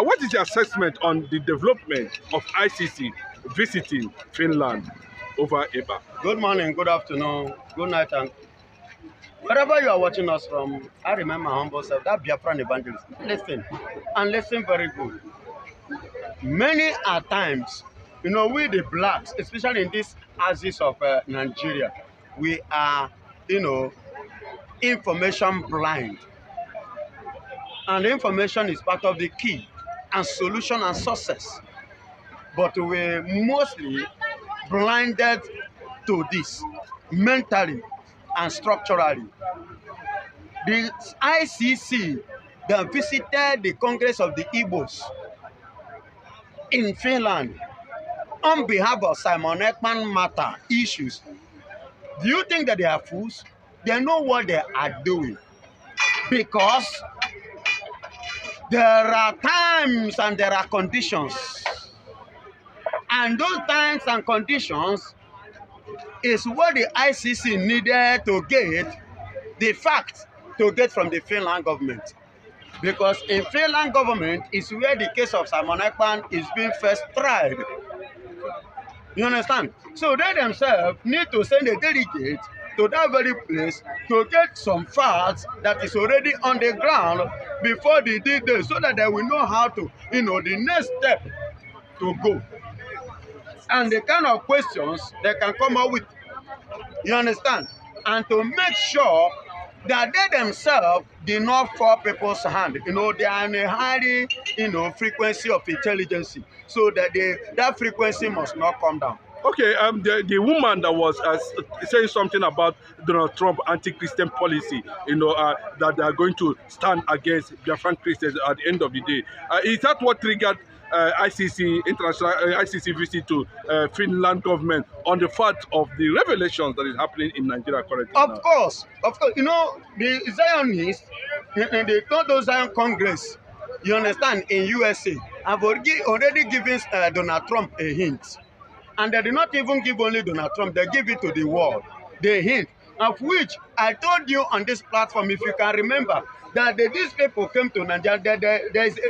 What is your assessment on the development of ICC visiting Finland over Ekpa? Good morning, good afternoon, good night, and wherever you are watching us from, I remember my humble self, that Biafran evangelist. Listen, and listen very good. Many are times, we the blacks, especially in this axis of Nigeria, we are, information blind. And information is part of the key and solution and success. But we're mostly blinded to this mentally and structurally. The ICC that visited the Congress of the Igbos in Finland on behalf of Simonekpa matter issues. Do you think that they are fools? They know what they are doing. Because there are times and there are conditions. And those times and conditions is what the ICC needed to get the fact to get from the Finland government. Because in Finland government is where the case of Simonekpa is being first tried. You understand? So they themselves need to send a delegate to that very place to get some facts that is already on the ground before the D-Day so that they will know how to, the next step to go. And the kind of questions they can come up with. You understand? And to make sure that they themselves did not fall people's hand. They are in a high, frequency of intelligence. So that that frequency must not come down. Okay, the woman that was saying something about Donald Trump anti-Christian policy, that they are going to stand against Biafran Christians at the end of the day. Is that what triggered ICC visit to Finland government on the fact of the revelations that is happening in Nigeria currently? Of course. The Zionists, they told those Zion Congress, you understand, in USA, have already given Donald Trump a hint. And they did not even give only Donald Trump, they give it to the world. The hint, of which I told you on this platform, if you can remember, that these people came to Nigeria.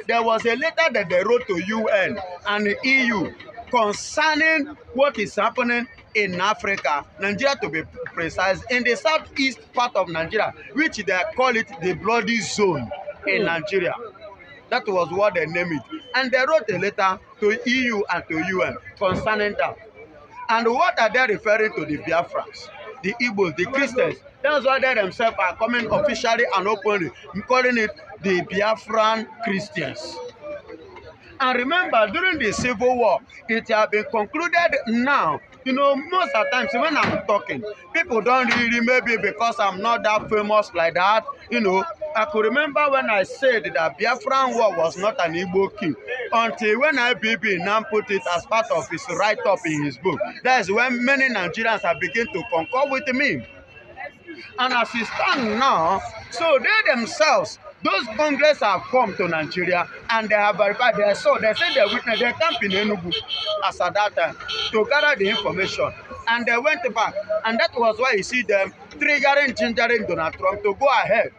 There was a letter that they wrote to UN and the EU concerning what is happening in Africa, Nigeria to be precise, in the southeast part of Nigeria, which they call it the bloody zone in Nigeria. That was what they named it. And they wrote a letter to EU and to UN concerning that. And what are they referring to? The Biafrans, the Igbos, the Christians. That's why they themselves are coming officially and openly, calling it the Biafran Christians. And remember, during the Civil War, it has been concluded now. Most of the times when I'm talking, people don't really, maybe because I'm not that famous like that, I could remember when I said that Biafran War was not an Igbo king until when IBB now put it as part of his write-up in his book. That is when many Nigerians have begun to concur with me. And as it stands now, so they themselves, those Congress have come to Nigeria and they have verified their soul. They say they witnessed their camp in Enugu as at that time to gather the information. And they went back. And that was why you see them gingering Donald Trump to go ahead.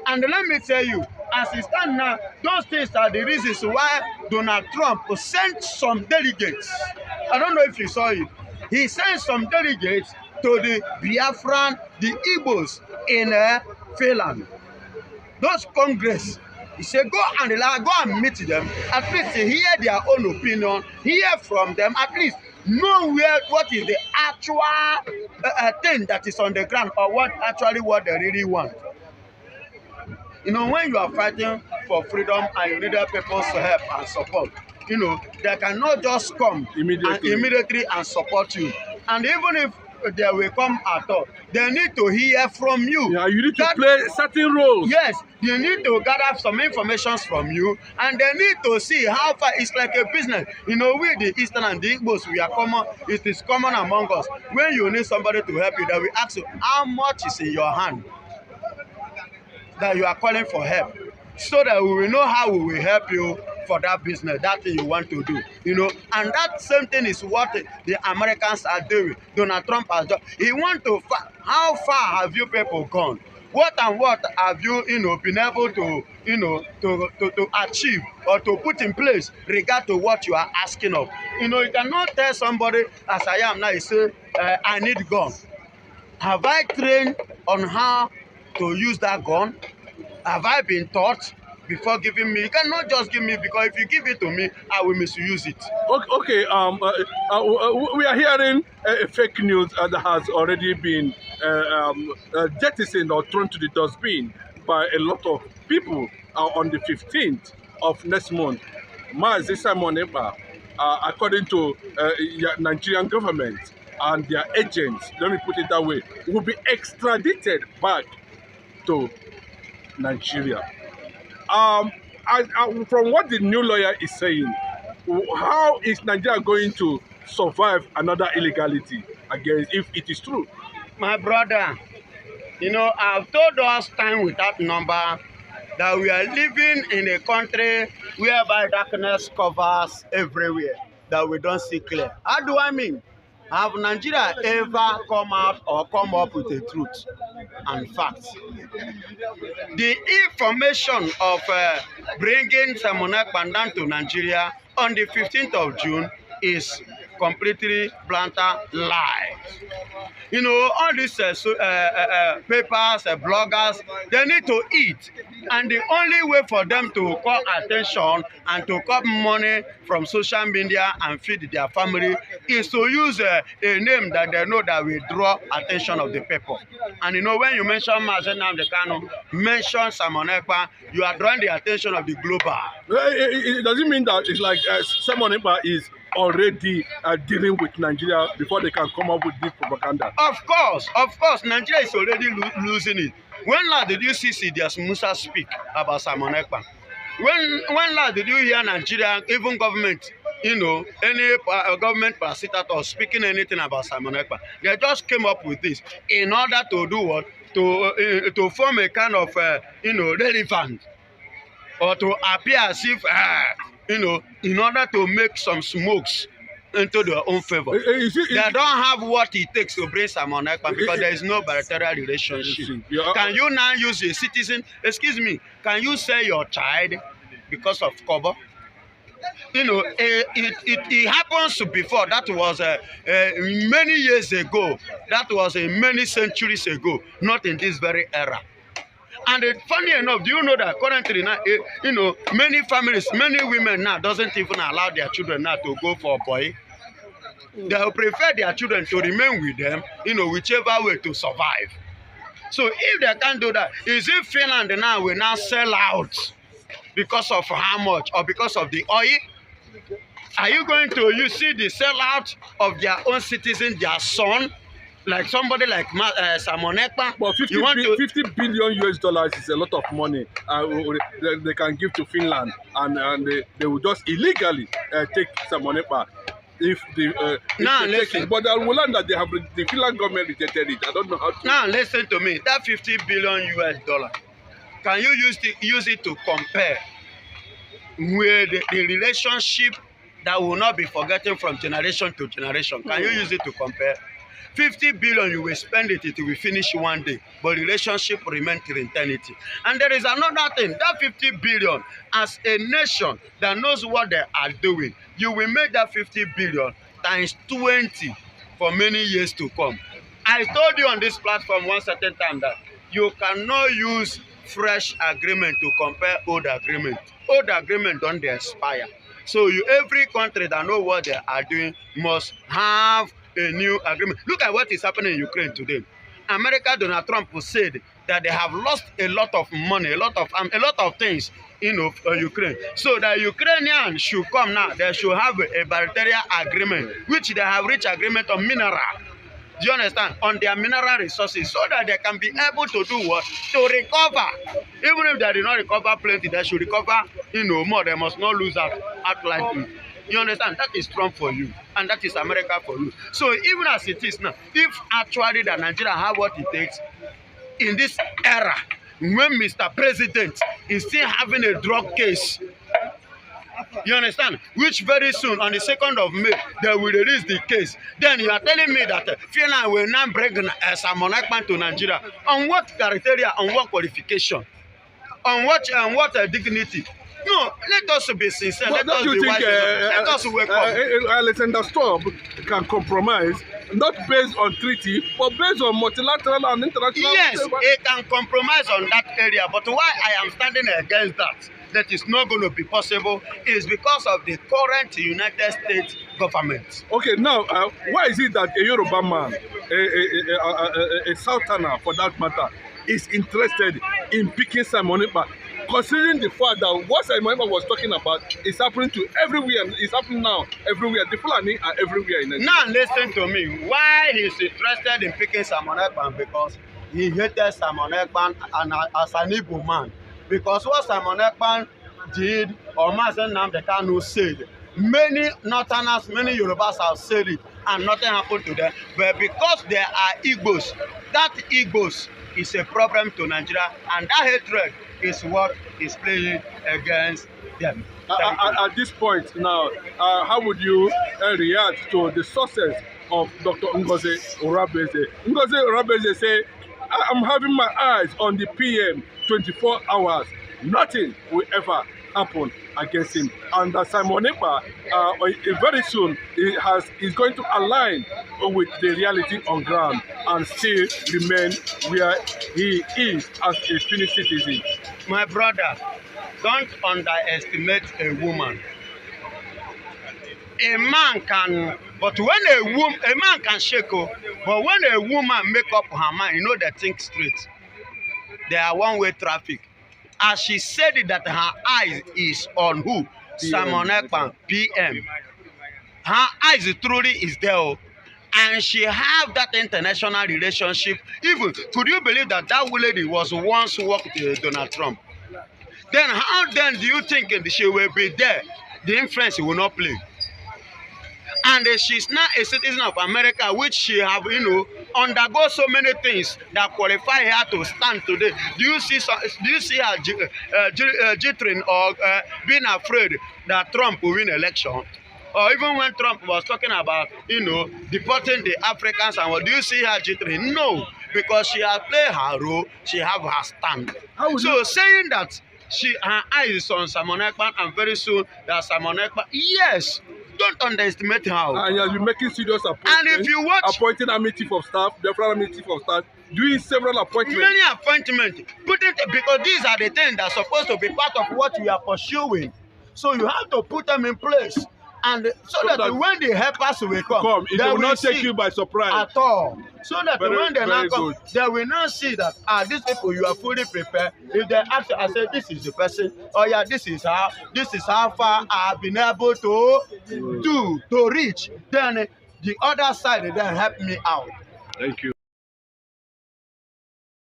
And let me tell you, as it stands now, those things are the reasons why Donald Trump sent some delegates. I don't know if you saw it. He sent some delegates to the Biafran, the Igbos in Finland. Those Congress, he said, go and meet them, at least hear their own opinion, hear from them, at least know what is the actual thing that is on the ground or what they really want. When you are fighting for freedom and you need people's help and support, they cannot just come immediately and support you. And even if they will come at all, they need to hear from you. Yeah, you need to play certain roles. Yes, they need to gather some information from you, and they need to see how far. It's like a business. We the Eastern and the Igbos, we are common. It is common among us. When you need somebody to help you, they will ask you how much is in your hand that you are calling for help, so that we will know how we will help you for that business, that thing you want to do, and that same thing is what the Americans are doing. Donald Trump has done. He wants to how far have you people gone? what and what have you, been able to, to achieve or to put in place regard to what you are asking of? You cannot tell somebody, as I am now, you say, I need gun. Have I trained on how to use that gun? Have I been taught before giving me? You cannot just give me, because if you give it to me, I will misuse it. Okay. We are hearing fake news that has already been jettisoned or thrown to the dustbin by a lot of people on the 15th of next month. Mazi Simonekpa, according to Nigerian government and their agents, let me put it that way, will be extradited back to Nigeria. From what the new lawyer is saying, how is Nigeria going to survive another illegality against, if it is true? My brother, I've told us time without number that we are living in a country whereby darkness covers everywhere, that we don't see clear. How do I mean? Have Nigeria ever come out or come up with a truth and facts? The information of bringing Simonekpa down to Nigeria on the 15th of June is completely blatant lie. All these papers, bloggers, they need to eat. And the only way for them to call attention and to call money from social media and feed their family is to use a name that they know that will draw attention of the people. And when you mention Mazi Nnamdi Kanu, mention Simonekpa, you are drawing the attention of the global. It doesn't mean that it's like Simonekpa is already dealing with Nigeria before they can come up with this propaganda. Of course, Nigeria is already losing it. When last did you see Sidious Musa speak about Simonekpa? When last did you hear Nigeria, even government, any government parasitator speaking anything about Simonekpa? They just came up with this in order to do what? To form a kind of, relevant, or to appear as if, in order to make some smokes into their own favor. They don't have what it takes to bring Simonekpa because there is no bilateral relationship. Can you now use a citizen? Excuse me, can you sell your child because of cover? It happens before. That was many years ago. That was many centuries ago, not in this very era. And funny enough, do you know that currently now, many families, many women now doesn't even allow their children now to go for a boy. They prefer their children to remain with them, whichever way to survive. So if they can't do that, is it Finland now will now sell out because of how much or because of the oil? Are you going to see the sellout of their own citizen, their son? Like somebody like Simonekpa, but 50 billion US dollars is a lot of money they can give to Finland, and they will just illegally take Simonekpa if they take it. But will learn that the Finland government rejected it. I don't know how to. Now listen to me. That 50 billion US dollar, can you use it to compare with the relationship that will not be forgotten from generation to generation? Can you use it to compare? 50 billion, you will spend it, it will finish one day, but relationship remains till eternity. And there is another thing, that 50 billion, as a nation that knows what they are doing, you will make that 50 billion times 20 for many years to come. I told you on this platform one certain time that you cannot use fresh agreement to compare old agreement. Old agreement don't expire. So every country that knows what they are doing must have a new agreement. Look at what is happening in Ukraine today. America, Donald Trump said that they have lost a lot of money, a lot of things in Ukraine. So the Ukrainians should come now. They should have a bilateral agreement, which they have reached agreement on mineral. Do you understand? On their mineral resources, so that they can be able to do what? To recover. Even if they do not recover plenty, they should recover, more. They must not lose out outright. You understand? That is Trump for you, and that is America for you. So even as it is now, if actually that Nigeria have what it takes in this era, when Mr. President is still having a drug case, You understand? Which very soon, on the 2nd of May, they will release the case. Then you are telling me that Finland will now bring Simon Ekpa to Nigeria. On what criteria, on what qualification, on what dignity? No, let us be sincere. But let us be wise. Let us wake up. Alexander Stubb can compromise, not based on treaty, but based on multilateral and international. Yes, it can compromise on that area. But why I am standing against that is not going to be possible, is because of the current United States government. Okay, now, why is it that a Yoruba man, a Southerner for that matter, is interested in picking Simonekpa, considering the fact that what Simonekpa was talking about is happening to everywhere, it's happening now everywhere. The Fulani are everywhere in Nigeria. Now listen to me. Why he's interested in picking Simonekpa? Because he hated Simonekpa as an Igbo man. Because what Simonekpa did, or Mazen Nnamdi Kanu said, many Northerners, many Yorubas have said it, and nothing happened to them. But because there are Igbos, that Igbos is a problem to Nigeria, and that hatred is what is playing against them. At this point now, how would you react to the sources of Dr. Ngozi Urabeze? Ngozi Urabeze say, I'm having my eyes on the PM 24 hours. Nothing will ever happen against him. And Simonekpa, very soon, is going to align with the reality on ground and still remain where he is as a Finnish citizen. My brother, don't underestimate a woman. A man can, but when a man can shake, but when a woman make up her mind, you know they think straight. They are one-way traffic. As she said it, that her eyes is on who? Simonekpa, PM. Her eyes truly is there. And she have that international relationship. Even, could you believe that lady was once worked with Donald Trump? Then how then do you think she will be there? The influence will not play. And she's now a citizen of America, which she have, undergo so many things that qualify her to stand today. Do you see her jittering or being afraid that Trump will win election? Or even when Trump was talking about, deporting the Africans, and what do you see her jittering? No, because she has played her role, she have her stand. So saying that her eyes is on Simonekpa, and very soon that Simonekpa, yes. Don't underestimate her. And you're making serious appointments. And if you watch, appointing Army Chief of Staff, Biafra Army Chief of Staff, doing several appointments. Many appointments. Because these are the things that are supposed to be part of what we are pursuing. So you have to put them in place. And so that when the helpers will come, it will not take you by surprise at all. So that when they now come, they will not see that these people, you are fully prepared. If they ask you, I say, this is the person. Oh yeah, this is how far I've been able to reach. Then the other side, then help me out. Thank you.